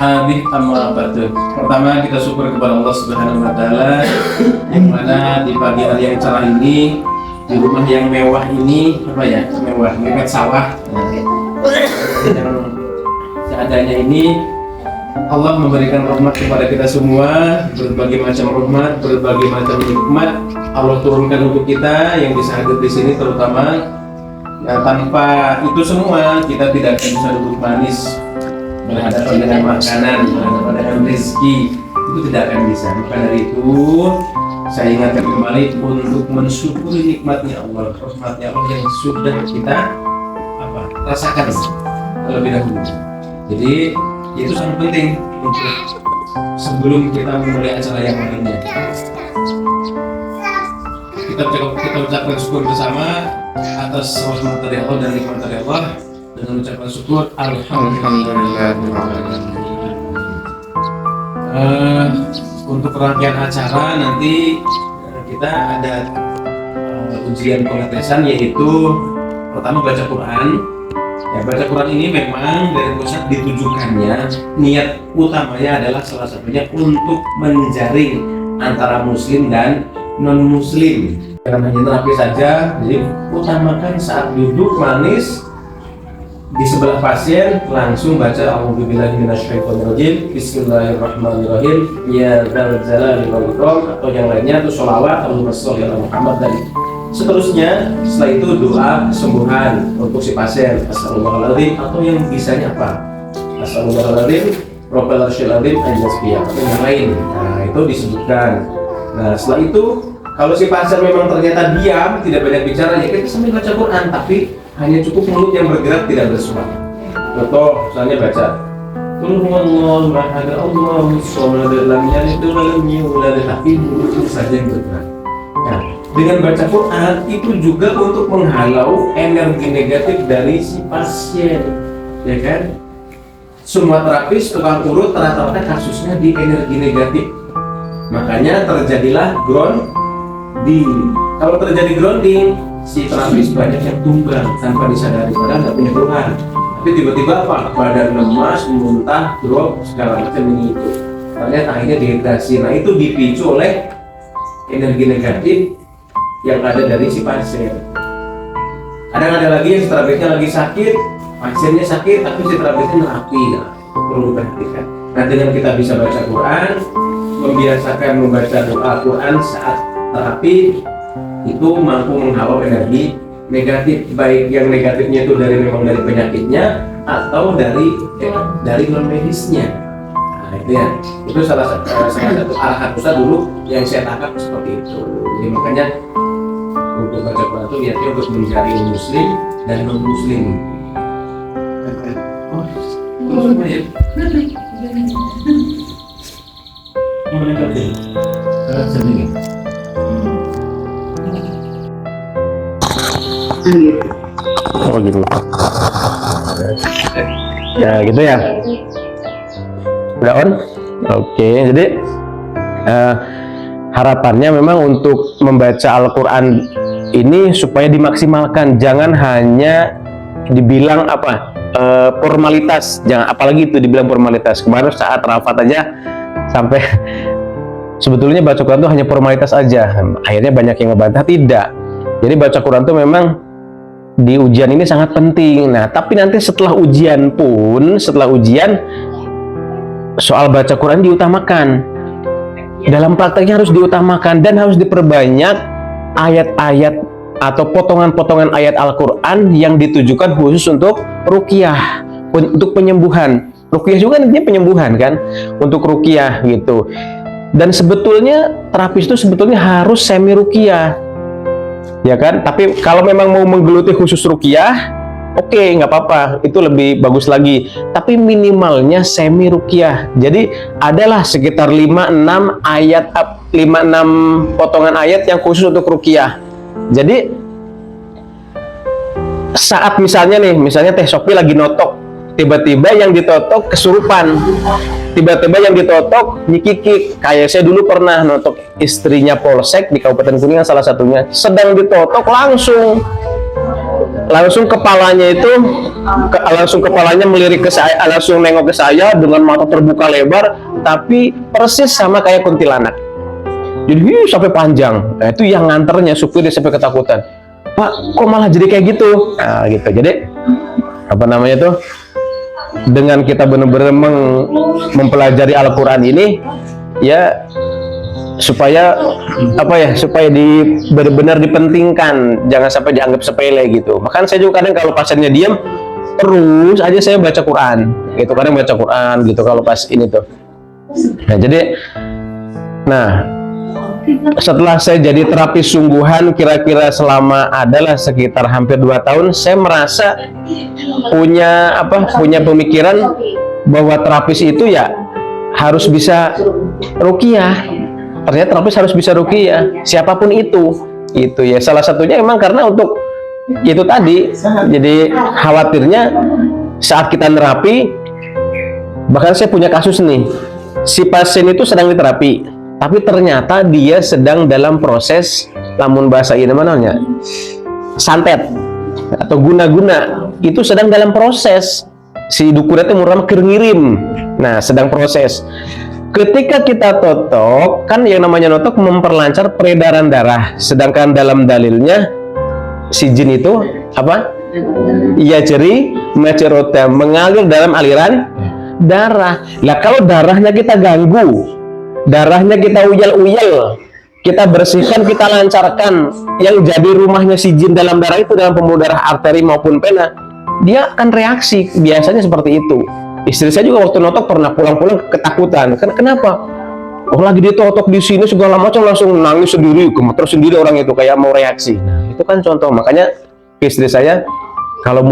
Habis amma ba'du. Pertama kita syukur kepada Allah Subhanahu wa taala yang mana di pagi hari yang cerah ini di rumah yang mewah ini mewah mepet sawah yang seadanya ini Allah memberikan rahmat kepada kita semua, berbagai macam rahmat, berbagai macam nikmat Allah turunkan untuk kita yang bisa hadir di sini terutama. Nah, tanpa itu semua kita tidak akan bisa duduk manis berhadapan dengan makanan, berhadapan dengan rezeki, itu tidak akan bisa. Maka dari itu saya ingatkan kembali untuk mensyukuri nikmatnya Allah, rahmatnya Allah yang sudah kita rasakan terlebih dahulu. Jadi itu sangat penting untuk sebelum kita memulai acara yang lainnya. Kita ucapkan syukur bersama atas rahmat dari Allah dan nikmat dari Allah dengan ucapan syukur alhamdulillah. Untuk rangkaian acara nanti kita ada ujian pengetesan, yaitu pertama baca Quran. Ya, baca Quran ini memang dari pusat ditujukannya, niat utamanya adalah salah satunya untuk menjaring antara muslim dan non muslim. Jangan hanya terapi saja, jadi utamakan saat duduk manis di sebelah pasien langsung baca a'udzubillahi minasyaitonirrajim, bismillahirrahmanirrahim, ya dzal jalali wal ikram, atau yang lainnya itu sholawat Allahumma sholli ala Muhammad dan seterusnya. Setelah itu doa kesembuhan untuk si pasien, astagfirullahaladzim, atau yang bisanya apa, astagfirullahaladzim, Rabbal arsyil azim, anjasbiyah, atau yang lain. Nah itu disebutkan. Nah setelah itu kalau si pasien memang ternyata diam, tidak banyak bicara, ya kita sambil baca Quran, tapi hanya cukup mulut yang bergerak, tidak bersuara. Contoh, misalnya baca Qul huwallahu ahad, Allahu shomad, lam yalid wa lam yulad, tapi mulut itu saja yang bergerak. Nah, dengan baca Quran itu juga untuk menghalau energi negatif dari si pasien, ya kan? Semua terapis tukang urut rata-rata kasusnya di energi negatif. Makanya terjadilah grounding. Kalau terjadi grounding, si terapis banyak yang tumbang tanpa disadari, padahal nggak punya keluhan. Tapi tiba-tiba apa? Badan lemas, muntah, drop, segala macam ini itu. Ternyata akhirnya dehidrasi. Nah itu dipicu oleh energi negatif yang ada dari si pasien. Kadang ada lagi yang si terapisnya lagi sakit, pasiennya sakit, tapi si terapisnya nerapi. Nah, itu perlu diperhatikan. Nah dengan kita bisa baca Quran, membiasakan membaca doa Quran saat terapi, itu mampu menghalau energi negatif, baik yang negatifnya itu memang dari penyakitnya atau dari non medisnya. Nah itu ya, itu salah satu arahan Ustaz dulu yang saya tangkap seperti itu. Jadi makanya untuk baca Quran itu niatnya untuk mencari muslim dan non muslim. Oh gitu. Ya gitu ya. Udah on? Oke, jadi harapannya memang untuk membaca Al-Quran ini supaya dimaksimalkan, jangan hanya dibilang formalitas, jangan apalagi itu dibilang formalitas. Kemarin saat Rafat aja sampai sebetulnya baca Quran itu hanya formalitas aja, akhirnya banyak yang ngebantah. Tidak, jadi baca Quran itu memang di ujian ini sangat penting. Nah tapi nanti setelah ujian soal baca Quran diutamakan, dalam prakteknya harus diutamakan dan harus diperbanyak ayat-ayat atau potongan-potongan ayat Al-Quran yang ditujukan khusus untuk ruqyah, untuk penyembuhan. Ruqyah juga intinya penyembuhan kan, untuk ruqyah gitu. Dan sebetulnya terapis itu sebetulnya harus semi ruqyah, ya kan? Tapi kalau memang mau menggeluti khusus ruqyah, oke, nggak apa-apa, itu lebih bagus lagi. Tapi minimalnya semi ruqyah. Jadi adalah sekitar 5-6 potongan ayat yang khusus untuk ruqyah. Jadi saat misalnya Teh Sophie lagi notok, tiba-tiba yang ditotok kesurupan, tiba-tiba yang ditotok nyikikik. Kayak saya dulu pernah notok istrinya polsek di Kabupaten Kuningan salah satunya, sedang ditotok langsung langsung kepalanya itu langsung kepalanya melirik ke saya, langsung nengok ke saya dengan mata terbuka lebar, tapi persis sama kayak kuntilanak. Jadi sampai panjang. Nah, itu yang nganternya supirnya sampai ketakutan. Pak, kok malah jadi kayak gitu? Nah, gitu. Jadi apa namanya tuh? Dengan kita benar-benar mempelajari Al-Qur'an ini, ya supaya supaya benar-benar dipentingkan, jangan sampai dianggap sepele gitu. Bahkan saya juga kadang kalau pasiennya diam terus aja saya baca Quran gitu, kadang baca Quran gitu kalau pas ini tuh. Nah setelah saya jadi terapis sungguhan kira-kira selama adalah sekitar hampir 2 tahun, saya merasa punya pemikiran bahwa terapis itu ya harus bisa ruqyah. Ternyata terapis harus bisa ruqyah, siapapun itu ya. Salah satunya emang karena untuk itu tadi, jadi khawatirnya saat kita nerapi, bahkan saya punya kasus nih, si pasien itu sedang diterapi, tapi ternyata dia sedang dalam proses, lamun bahasa ini namanya santet atau guna-guna, itu sedang dalam proses, si dukunnya itu murah ngirim, nah sedang proses. Ketika kita totok, kan yang namanya notok memperlancar peredaran darah, sedangkan dalam dalilnya si jin itu apa? Iya, jeri macerota, mengalir dalam aliran darah. Lah kalau darahnya kita ganggu, darahnya kita uyal-uyal, kita bersihkan, kita lancarkan, yang jadi rumahnya si jin dalam darah itu dalam pembuluh darah arteri maupun vena, dia akan reaksi, biasanya seperti itu. Istri saya juga waktu notok pernah pulang-pulang ketakutan. Kenapa? Oh, lagi ditotok di sini segala macam, langsung nangis sendiri, gemeter sendiri orang itu kayak mau reaksi. Nah, itu kan contoh. Makanya istri saya kalau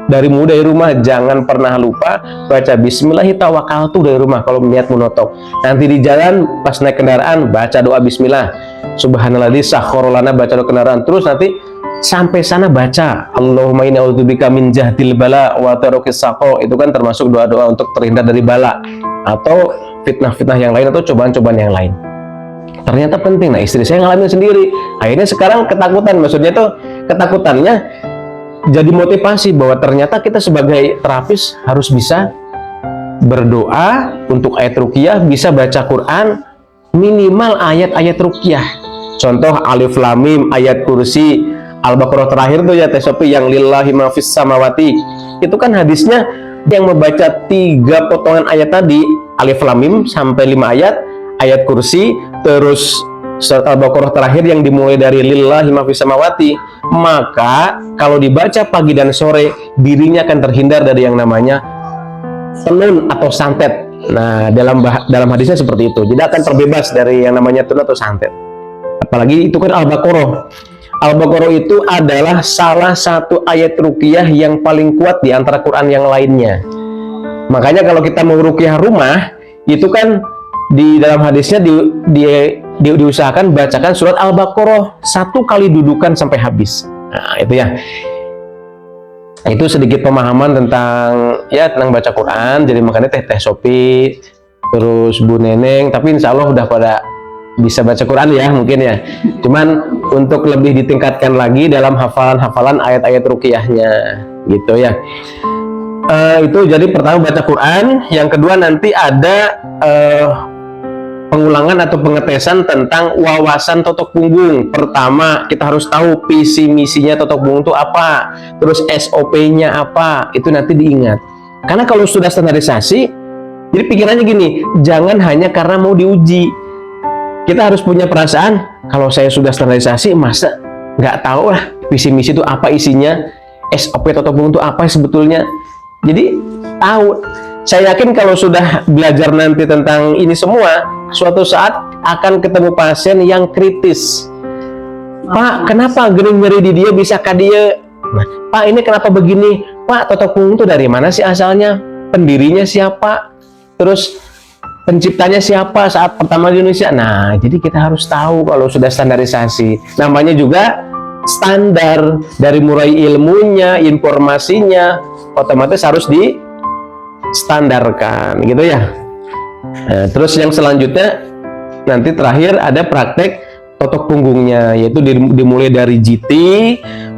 dari rumah jangan pernah lupa baca Bismillahirrahmanirrahim dari rumah kalau niat menotok. Nanti di jalan pas naik kendaraan baca doa Bismillah. Subhanalladzi sakhkhara lana, baca doa kendaraan. Terus nanti sampai sana baca Allahumma inni a'udzubika min jahdil bala wa tarukis saqo. Itu kan termasuk doa-doa untuk terhindar dari bala atau fitnah-fitnah yang lain atau cobaan-cobaan yang lain. Ternyata penting. Nah, istri saya ngalamin sendiri. Akhirnya sekarang ketakutan, maksudnya tuh ketakutannya jadi motivasi bahwa ternyata kita sebagai terapis harus bisa berdoa untuk ayat ruqyah, bisa baca Quran minimal ayat-ayat ruqyah. Contoh Alif Lam Mim, ayat kursi, Al-Baqarah terakhir tuh ya Sofi, yang lillahi ma fis samawati. Itu kan hadisnya yang membaca 3 potongan ayat tadi, Alif Lam Mim sampai 5 ayat, ayat kursi, terus surat Al-Baqarah terakhir yang dimulai dari lillahi ma fis samawati, maka kalau dibaca pagi dan sore, dirinya akan terhindar dari yang namanya tenun atau santet. Nah, dalam hadisnya seperti itu. Jadi akan terbebas dari yang namanya tenun atau santet. Apalagi itu kan Al-Baqarah. Al-Baqarah itu adalah salah satu ayat ruqyah yang paling kuat di antara Quran yang lainnya. Makanya kalau kita mau ruqyah rumah, itu kan di dalam hadisnya diusahakan bacakan surat Al-Baqarah 1 kali dudukan sampai habis. Nah, itu ya. Itu sedikit pemahaman tentang baca Quran. Jadi makanya Teh Sopi, terus Bu Neneng, tapi insya Allah udah pada bisa baca Quran ya mungkin ya. Cuman untuk lebih ditingkatkan lagi dalam hafalan ayat-ayat ruqyahnya gitu ya. Itu jadi pertama baca Quran, yang kedua nanti ada pengulangan atau pengetesan tentang wawasan totok punggung. Pertama kita harus tahu visi misinya totok punggung itu apa, terus SOP-nya apa, itu nanti diingat. Karena kalau sudah standarisasi, jadi pikirannya gini, jangan hanya karena mau diuji. Kita harus punya perasaan, kalau saya sudah standarisasi, masa nggak tahu lah visi misi itu apa isinya, SOP totok punggung itu apa sebetulnya. Jadi tahu. Saya yakin kalau sudah belajar nanti tentang ini semua, suatu saat akan ketemu pasien yang kritis. Pak, kenapa nyeri di dia bisa ke dia? Pak, ini kenapa begini? Pak, totok punggung itu dari mana sih asalnya? Pendirinya siapa? Terus penciptanya siapa saat pertama di Indonesia? Nah, jadi kita harus tahu kalau sudah standarisasi. Namanya juga standar, dari mulai ilmunya, informasinya, otomatis harus distandarkan, gitu ya. Nah, terus yang selanjutnya nanti terakhir ada praktek totok punggungnya, yaitu dimulai dari GT,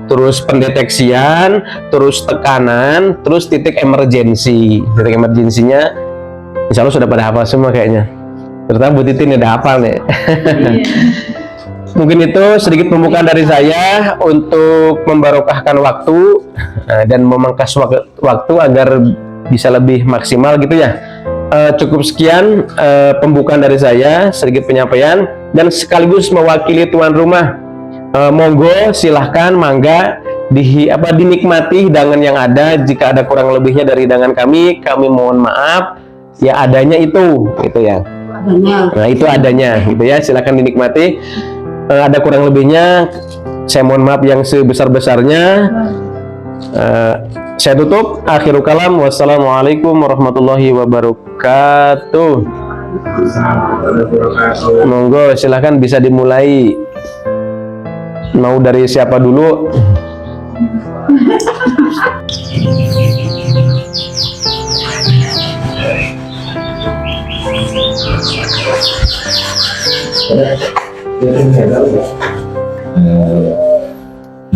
terus pendeteksian, terus tekanan, terus titik emergensi. Titik emergensinya insya Allah sudah pada hafal semua kayaknya. Terutama Bu Titin udah hafal nih. Mungkin itu sedikit pembukaan dari saya untuk membarokahkan waktu dan memangkas waktu agar bisa lebih maksimal gitu ya. Cukup sekian pembukaan dari saya, sedikit penyampaian dan sekaligus mewakili tuan rumah. Monggo silahkan mangga dinikmati hidangan yang ada. Jika ada kurang lebihnya dari hidangan kami mohon maaf. Ya adanya itu ya. Nah itu adanya gitu ya, silahkan dinikmati. Ada kurang lebihnya saya mohon maaf yang sebesar-besarnya. Saya tutup, akhiru kalam, wassalamualaikum warahmatullahi wabarakatuh. Monggo silahkan bisa dimulai. Mau dari siapa dulu?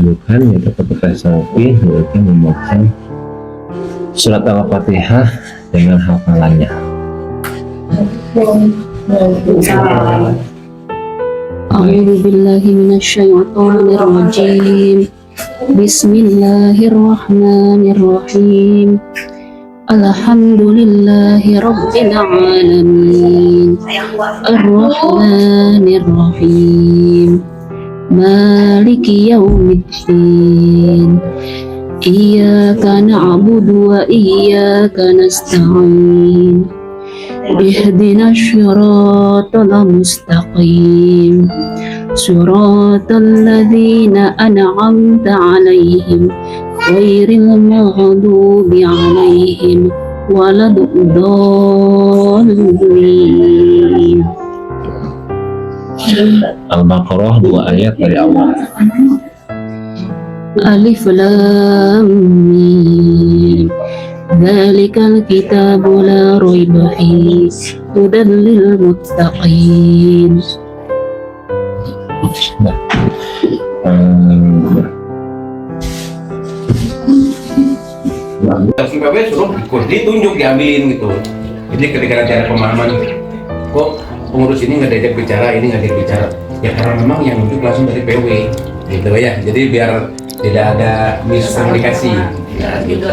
Bukan itu ketika Sofi mereka membaca surat Al-Fatihah dengan hafalannya. A'udzu billahi minasyaitonir rajim. Bismillahirrahmanirrahim. Alhamdulillahi rabbil alamin. Ar-Rahmanir Rahim. Maliki yaumiddin. Iyyaka na'budu wa iyyaka nasta'in. Ihdinas siratal mustaqim. Siratal ladzina an'amta 'alaihim ghairil maghdubi 'alaihim waladdallin. Al-Baqarah 2 ayat dari awal. Alif Lam Mim. Dzalikal kitabu la raiba fihi hudan lil muttaqin. Langsung KW suruh ditunjuk diambilin gitu. Jadi ketika nanti ada pemahaman, kok pengurus ini nggak diajak bicara, ini nggak diajak bicara, ya karena memang yang nunjuk langsung dari PW gitu ya. Jadi biar tidak ada miskomunikasi. Ya, gitu.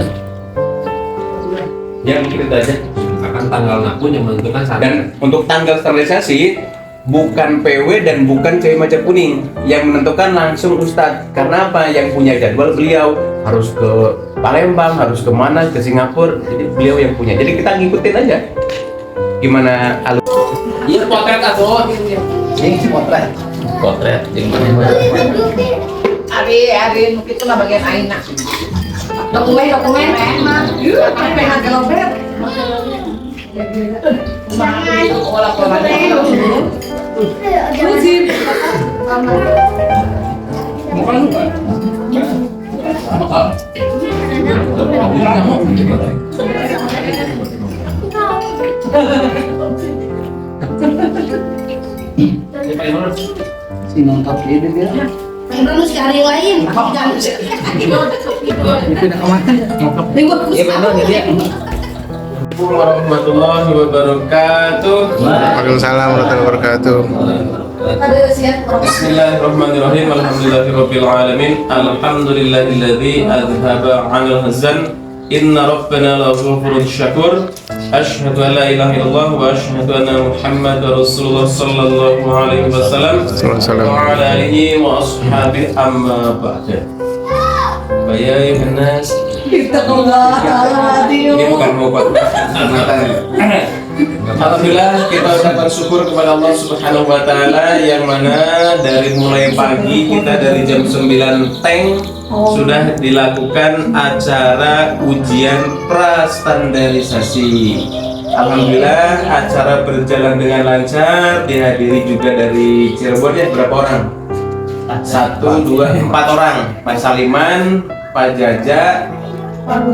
Ya mungkin itu aja. Akan tanggal pun yang menentukan saat. Dan untuk tanggal sterilisasi bukan PW dan bukan cewek maca kuning yang menentukan, langsung Ustadz. Karena apa? Yang punya jadwal beliau harus ke Palembang, harus kemana, ke Singapura. Jadi beliau yang punya. Jadi kita ngikutin aja gimana alur. Iya potret atau Ini potret. potret Ari mungkin itu lah bagian Aina. Dokumen memang. Iya, tapi harga lobet. Olah polanya. Musim. si nonton ini dia. Dulu sekali lain. Assalamualaikum warahmatullahi wabarakatuh. Waalaikumsalam warahmatullahi wabarakatuh. Bismillahirrahmanirrahim. Alhamdulillahirabbil alamin. Alhamdulillahilladzi azhaba 'anil hazan. Inna rabbana laghafurun syakur. Asyhadu an la ilaha illallah wa asyhadu anna Muhammadar Rasulullah sallallahu alaihi wasallam wa ala alihi wa ashabihi amma ba'da. Ya ayuhan nas, ini bukan mau buat Alhamdulillah kita udah bersyukur kepada Allah Subhanahu wa taala yang mana dari mulai pagi kita dari jam 9 teng sudah dilakukan acara ujian prastandarisasi. Alhamdulillah acara berjalan dengan lancar, dihadiri juga dari Cirebon ya, berapa orang? 1, 2, 4 orang. Pak Saliman, Pak Jaja,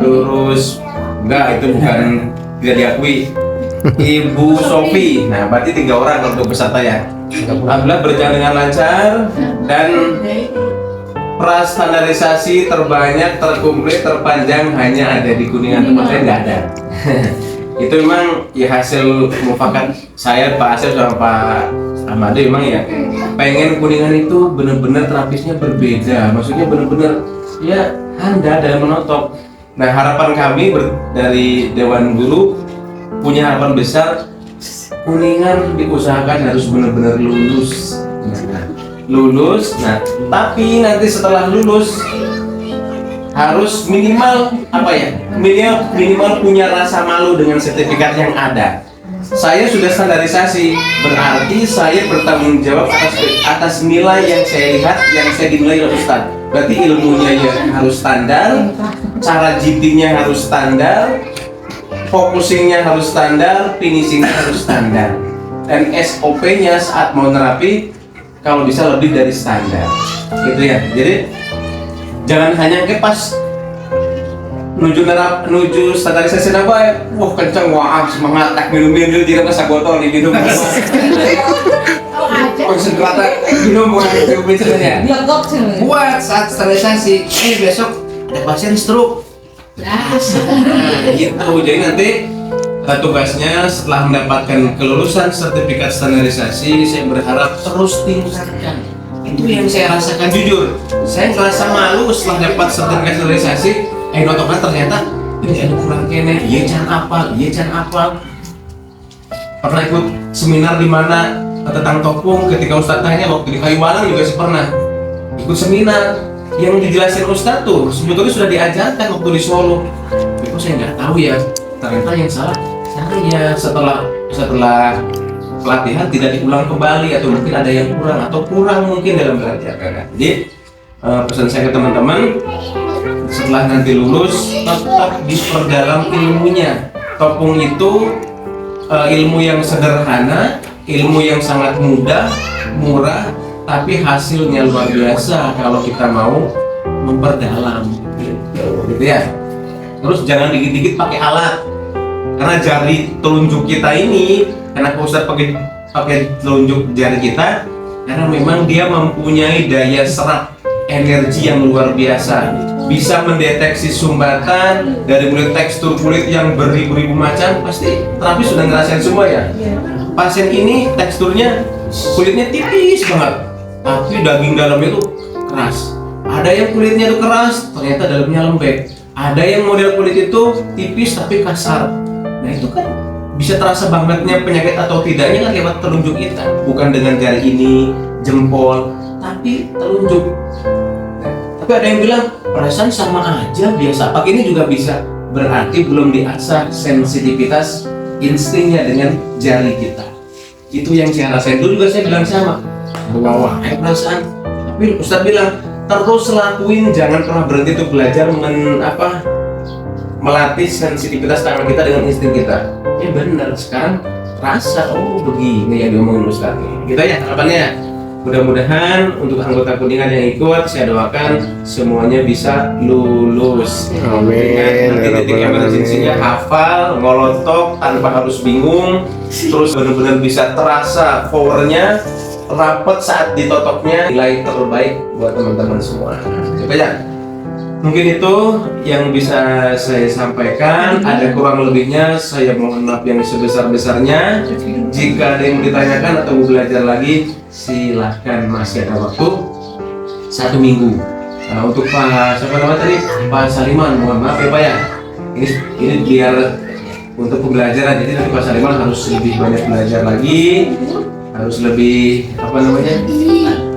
terus enggak itu bukan tidak diakui. Ibu Sofi, nah berarti 3 orang untuk peserta ya. Alhamdulillah berjalan dengan lancar dan prastandarisasi terbanyak, terkomplit, terpanjang hanya ada di Kuningan, tempat lain nggak ada. Itu memang ya hasil mufakat saya, Pak Asep sama Pak Ahmad, memang ya pengen Kuningan itu benar-benar terapisnya berbeda, maksudnya benar-benar ya handal dalam menotok. Nah, harapan kami dari Dewan Guru punya harapan besar, Kuningan diusahakan harus benar-benar lulus. Nah, tapi nanti setelah lulus harus minimal apa ya? Minimal punya rasa malu dengan sertifikat yang ada. Saya sudah standarisasi, berarti saya bertanggung jawab atas nilai yang saya lihat, yang saya dinilai oleh Ustadz. Berarti ilmunya ya harus standar, cara GT-nya harus standar, focusingnya harus standar, finishingnya harus standar, dan SOP-nya saat mau nerapi kalau bisa lebih dari standar, gitu ya. Jadi jangan hanya ke pas nuju standarisasi apa ya, wah kenceng, wah semangat, tak minum tidak bisa botol di minum. Konsentrasi minum bukan sebenarnya. Buat saat standarisasi, besok ada pasien stroke. Nah, gitu. Jadi nanti tugasnya setelah mendapatkan kelulusan sertifikat standarisasi, saya berharap terus tingkatkan. Itu yang saya rasakan, jujur. Saya ngerasa malu setelah dapat sertifikat standarisasi. Notoknya ternyata ini ada kurang kene. Iya can apal. Pernah ikut seminar di mana tentang topung, ketika Ustadz tanya waktu di Kayu Walang juga saya pernah ikut seminar yang dijelasin Ustadz tuh sebetulnya sudah diajarkan waktu di Solo. Tapi kok saya nggak tahu ya. Ternyata yang salah saya setelah pelatihan tidak diulang kembali, atau mungkin ada yang kurang mungkin dalam belajar. Jadi pesan saya ke teman-teman, setelah nanti lulus tetap diperdalam ilmunya. Topung itu ilmu yang sederhana, ilmu yang sangat mudah, murah, tapi hasilnya luar biasa kalau kita mau memperdalam, gitu ya. Terus jangan dikit-dikit pakai alat, karena jari telunjuk kita ini, kenapa Ustadz pakai telunjuk jari kita? Karena memang dia mempunyai daya serap energi yang luar biasa, bisa mendeteksi sumbatan dari mulai tekstur kulit yang beribu-ribu macam. Pasti terapis sudah ngerasain semua ya. Pasien ini teksturnya kulitnya tipis banget, tapi daging dalamnya itu keras. Ada yang kulitnya itu keras, ternyata dalamnya lembek. Ada yang model kulit itu tipis tapi kasar. Nah itu kan bisa terasa bangetnya penyakit atau tidaknya kan lewat telunjuk kita, bukan dengan jari ini, jempol, tapi telunjuk. Tapi ada yang bilang perasaan sama aja, biasa pakai ini juga bisa. Berarti belum diasah sensitivitas instingnya dengan jari kita. Itu yang saya rasain. Dulu juga saya bilang sama, wah perasaan. Tapi Ustadz bilang terus lakuin, jangan pernah berhenti untuk belajar melatih sensitivitas tangan kita dengan insting kita. Ya benar, sekarang rasa begini yang diomongin Ustadz. Gitu ya harapannya. Mudah-mudahan untuk anggota Kuningan yang ikut, saya doakan semuanya bisa lulus. Amin. Nanti titik emergensinya hafal, ngolotok tanpa harus bingung, terus benar-benar bisa terasa powernya, rapet saat ditotoknya, nilai terbaik buat teman-teman semua. Coba ya. Mungkin itu yang bisa saya sampaikan. Ada kurang lebihnya saya mohon maaf yang sebesar-besarnya. Jika ada yang mau ditanyakan atau mau belajar lagi, silahkan, masih ada waktu 1 minggu. Nah, untuk Pak siapa nama tadi? Pak Saliman, mohon maaf ya Pak ya. Ini biar untuk pembelajaran, jadi nanti Pak Saliman harus lebih banyak belajar lagi, harus lebih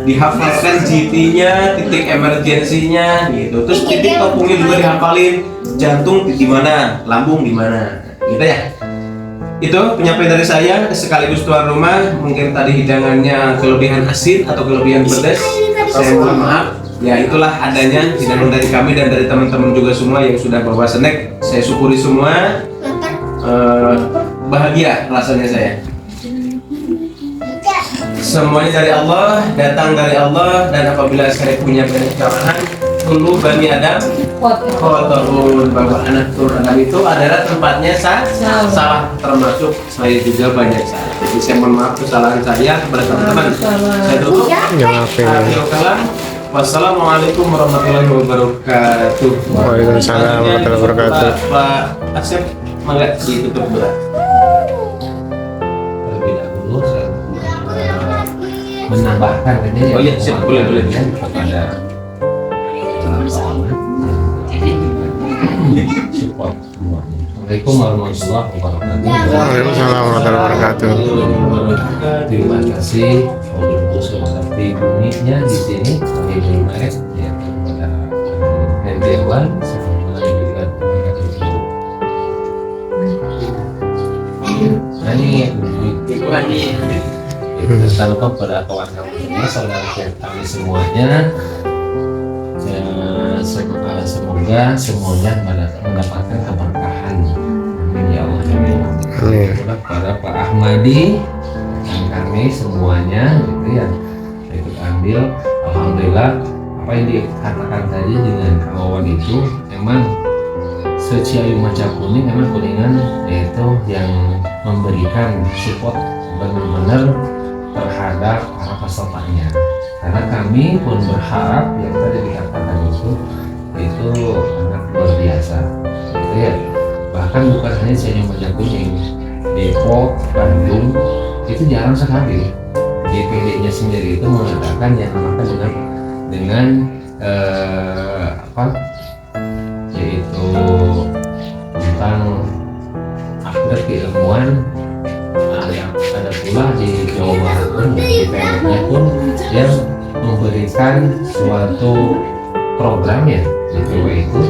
dihafalkan GT-nya, titik emergensinya gitu. Terus titik topungnya juga dihafalin, jantung di mana, lambung di mana, gitu ya. Itu penyampaian dari saya sekaligus tuan rumah. Mungkin tadi hidangannya kelebihan asin atau kelebihan pedas, saya mohon maaf. Ya itulah adanya hidangan dari kami dan dari teman-teman juga semua yang sudah bawa snack. Saya syukuri semua, bahagia rasanya saya. Semuanya dari Allah, datang dari Allah, dan apabila saya punya kesalahan, dulu Bani Adam kotorun, bahwa anak turun Adam itu adalah tempatnya salah, termasuk saya juga banyak salah. Jadi saya mohon maaf kesalahan saya kepada teman-teman. Saya dulu. Akhirul kalam. Wassalamualaikum warahmatullahi wabarakatuh. Waalaikumsalam warahmatullahi wabarakatuh. Pak Asep, mangga ditutup dulu. Terlebih dahulu saya menambahkan aja ya. Oh iya, siap, boleh. Kepada support semua. Assalamualaikum warahmatullahi wabarakatuh. Waalaikumsalam warahmatullahi wabarakatuh. Terima kasih untuk seperti bunyinya di sini sebagai primer ya kepada Dewan semua diberikan itu. Nah ini kita lupa pada kawan-kawan semua, saudara kami semuanya. Semoga semuanya mendapatkan keberkahan. Amin ya Allah. Amin. Kepada Pak Ahmadi dan kami semuanya gitu ya ikut ambil. Alhamdulillah apa yang dikatakan tadi dengan kawan itu memang Seciayu Maca Kuning, memang Kuningan yaitu yang memberikan support benar-benar terhadap para pesertanya, karena kami pun berharap yang tadi dikatakan itu sangat luar biasa gitu ya. Bahkan bukan hanya Seciayu Maca Kuning, Depok, Bandung itu jarang sekali DPD-nya sendiri itu mengatakan yang namanya dengan apa yaitu tentang akhirat keilmuan. Yang ada pula di Jawa Barat pun di PMK pun yang memberikan suatu program ya di PW itu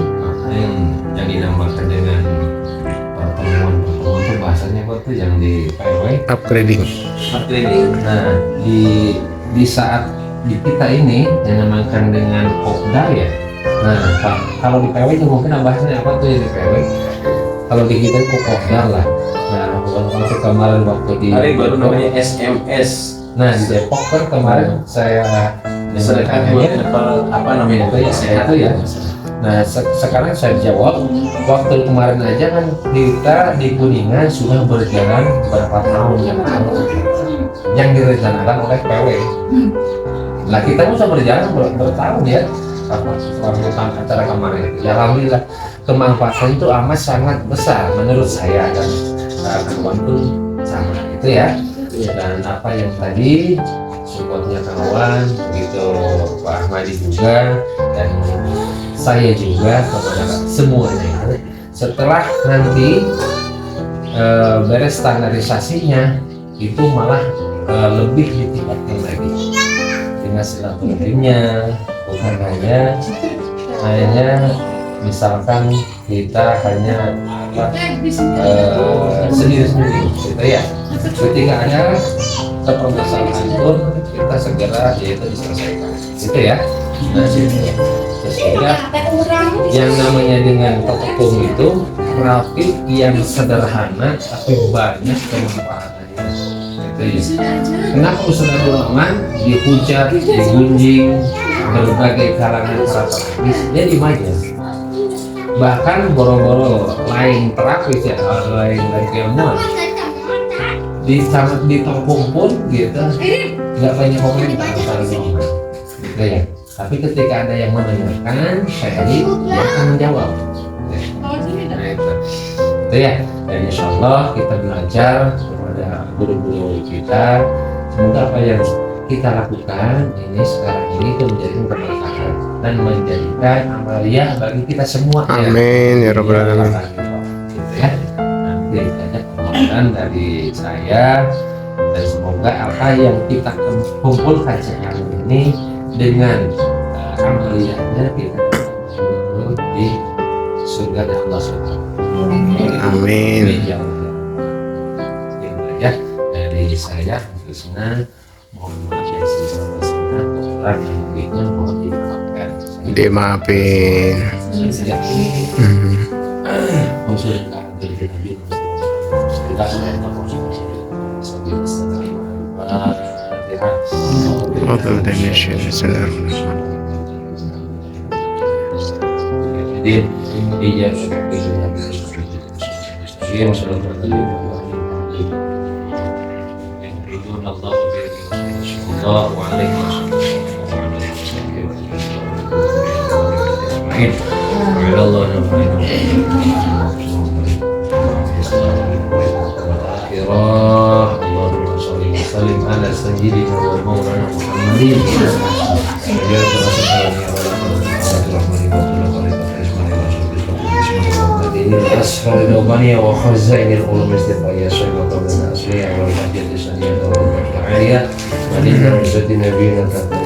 yang dinamakan dengan pertemuan itu bahasanya apa tuh yang di PW Upgrading. Nah di saat di kita ini yang dinamakan dengan Kopda ya. Nah kalau di PW itu mungkin bahasanya apa tuh ya di PW, kalau di kita itu Kopda lah. Nah waktu kemarin waktu di Hari baru namanya SMS. Nah di Depok kan kemarin saya Sedangkan buat apa namanya itu ya saya itu ya. Nah sekarang saya jawab, waktu kemarin aja kan kita di Kuningan sudah berjalan berapa tahun yang lalu yang direncanakan oleh PW. Nah kita pun sudah berjalan bertahun ya tentang acara kemarin. Ya alhamdulillah kemanfaatan itu amat sangat besar menurut saya dan kawan pun sama itu ya. Dan apa yang tadi supportnya kawan begitu Pak Ahmadi juga dan saya juga kepada semuanya. Setelah nanti beres standarisasinya itu malah lebih ditingkatkan lagi dengan silaturahimnya, bukan hanya misalkan kita hanya sendiri-sendiri gitu ya. Ketika ada permasalahan pun kita segera yaitu diselesaikan gitu ya. Nah sehingga yang namanya dengan tokoh itu grafik yang sederhana tapi banyak kemanfaatannya gitu ya. Kenapa Ustaz Abdul Rahman dihujat, digunjing berbagai kalangan para terapis dia di Majas, bahkan boro-boro lain terapis ya, lain dari keilmuan di topung pun gitu nggak banyak komentar gitu ya. Tapi ketika ada yang mendengarkan sharing dia akan menjawab. Nah itu ya. Dan insya Allah kita belajar kepada guru-guru kita, semoga apa yang kita lakukan ini sekarang ini itu menjadi bermanfaat dan menjadikan amalia bagi kita semua. Amin ya rabbal alamin. Gitu ya. Nanti banyak pengorbanan dari saya dan semoga apa yang kita kumpulkan sekarang ini dengan amaliyahnya kita di surga Allah Subhanahu wa taala. Amin. Ya dari saya Krisna, mohon maaf yang sebesar-besarnya kekurangan yang mungkin mohon dimaafkan. Dimaafin. Sejak ini konsultasi dari Nabi kita sudah Fadl dan Syekh Bismillahirrahmanirrahim. Jadi iya iya Allah ajma'in. Allah Allahumma sholli wa sallim ala sayyidina wa maulana Muhammadin. Ya أسفل الأغنية وخزائن العلوم الاستفائية شيبة الأصلية والمجد الثانية والعالية ومن درجة نبينا تقدم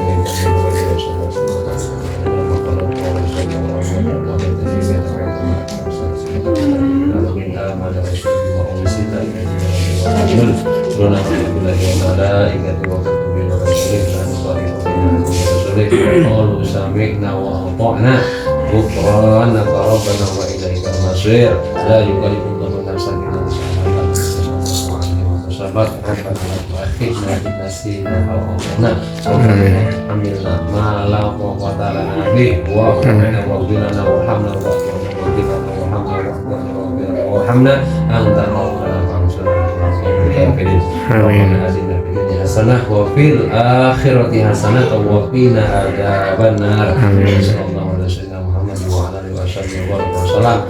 غفرانك ربنا وإليك المصير لا يكلف الله نفسا إلا وسعها وصبرت ربنا وأخذنا بنسينا أو أخذنا حملنا ما لا قوة لنا به وارحمنا واغفر لنا وارحمنا وارحمنا أنت مولانا فانصرنا على القوم الكافرين ربنا آتنا في الدنيا حسنة وفي الآخرة حسنة وقنا عذاب النار صلى الله عليه وسلم وعلى اله وصحبه وسلم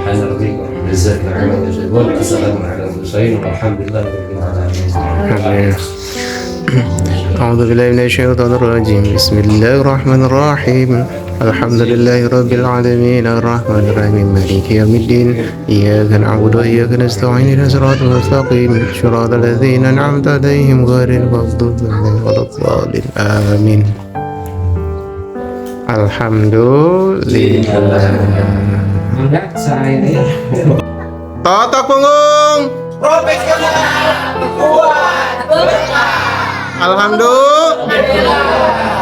سبحان ربك رب العزه عما يصفون وسلام على المرسلين والحمد لله رب العالمين. آمين. أعوذ بالله من الشيطان الرجيم. بسم الله الرحمن الرحيم. الحمد لله رب العالمين الرحمن الرحيم مالك يوم الدين إياك نعبد وإياك نستعين اهدنا الصراط المستقيم صراط الذين أنعمت عليهم غير المغضوب عليهم ولا الضالين آمين. Alhamdulillah. Enggak, saya ini Tatak punggung. Profesional, kuat, berkah. Alhamdulillah.